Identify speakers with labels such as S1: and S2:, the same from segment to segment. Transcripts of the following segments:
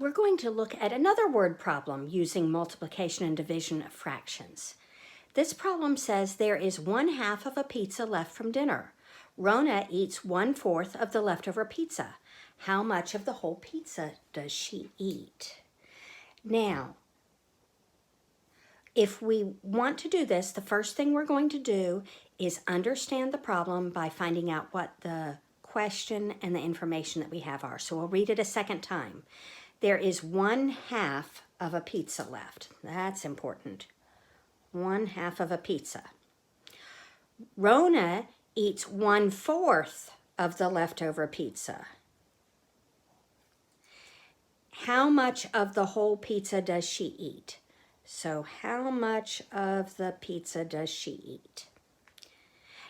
S1: we're going to look at another word problem using multiplication and division of fractions. This problem says there is 1/2 of a pizza left from dinner. Rona eats 1/4 of the leftover pizza. How much of the whole pizza does she eat? Now, if we want to do this, the first thing we're going to do is understand the problem by finding out what the question and the information that we have are. So we'll read it a second time. There is 1/2 of a pizza left. That's important. 1/2 of a pizza. Rona eats 1/4 of the leftover pizza. How much of the whole pizza does she eat? So how much of the pizza does she eat?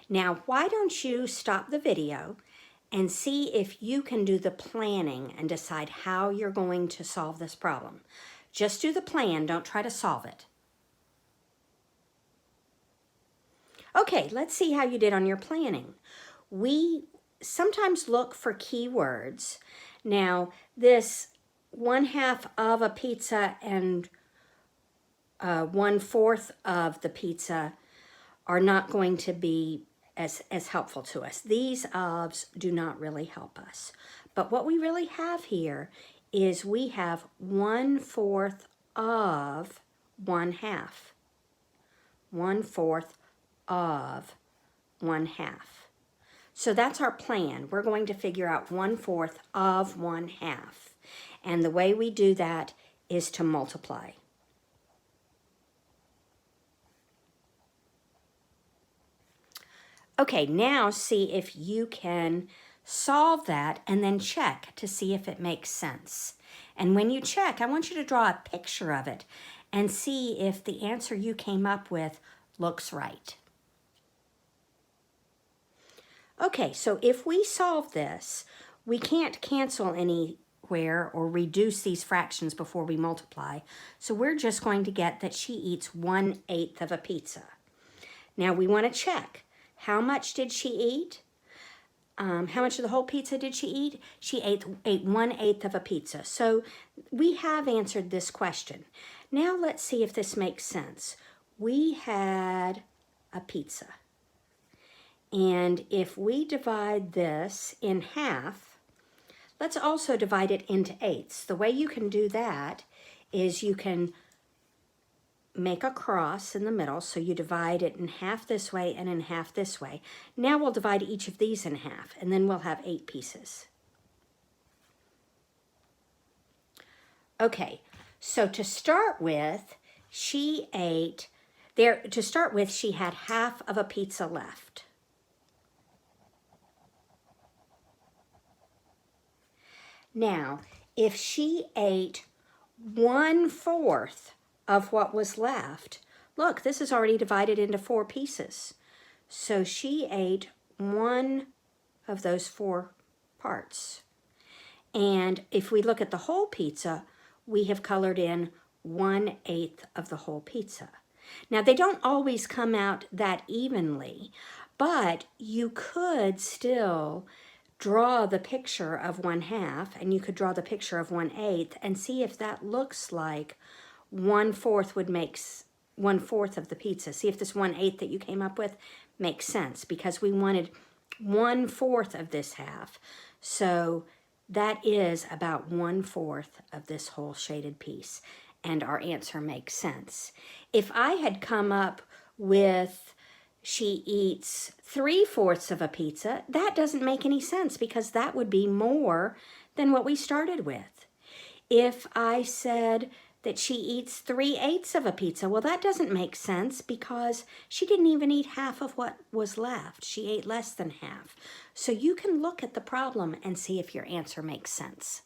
S1: Now, why don't you stop the video and see if you can do the planning and decide how you're going to solve this problem. Just do the plan, don't try to solve it. Okay, let's see how you did on your planning. We sometimes look for keywords. Now, this 1/2 of a pizza and 1/4 of the pizza are not going to be as helpful to us. These ofs do not really help us. But what we really have here is we have 1/4 of 1/2. 1/4 of 1/2. So that's our plan. We're going to figure out 1/4 of 1/2. And the way we do that is to multiply. Okay, now see if you can solve that and then check to see if it makes sense. And when you check, I want you to draw a picture of it and see if the answer you came up with looks right. Okay, so if we solve this, we can't cancel anywhere or reduce these fractions before we multiply. So we're just going to get that she eats 1/8 of a pizza. Now we want to check. How much did she eat? How much of the whole pizza did she eat? She ate 1/8 of a pizza. So we have answered this question. Now let's see if this makes sense. We had a pizza. And if we divide this in half, let's also divide it into eighths. The way you can do that is you can make a cross in the middle, so you divide it in half this way and in half this way. Now we'll divide each of these in half, and then we'll have 8 pieces. Okay, so to start with, she had half of a pizza left. Now, if she ate 1/4 of what was left, look, this is already divided into 4 pieces. So she ate 1 of those 4 parts. And if we look at the whole pizza, we have colored in 1/8 of the whole pizza. Now, they don't always come out that evenly, but you could still draw the picture of 1/2, and you could draw the picture of 1/8 and see if that looks like 1/4 would make 1/4 of the pizza. See if this 1/8 that you came up with makes sense, because we wanted 1/4 of this half. So that is about 1/4 of this whole shaded piece, and our answer makes sense. If I had come up with she eats 3/4 of a pizza, that doesn't make any sense, because that would be more than what we started with. If I said that she eats 3/8 of a pizza, well, that doesn't make sense, because she didn't even eat half of what was left. She ate less than half. So you can look at the problem and see if your answer makes sense.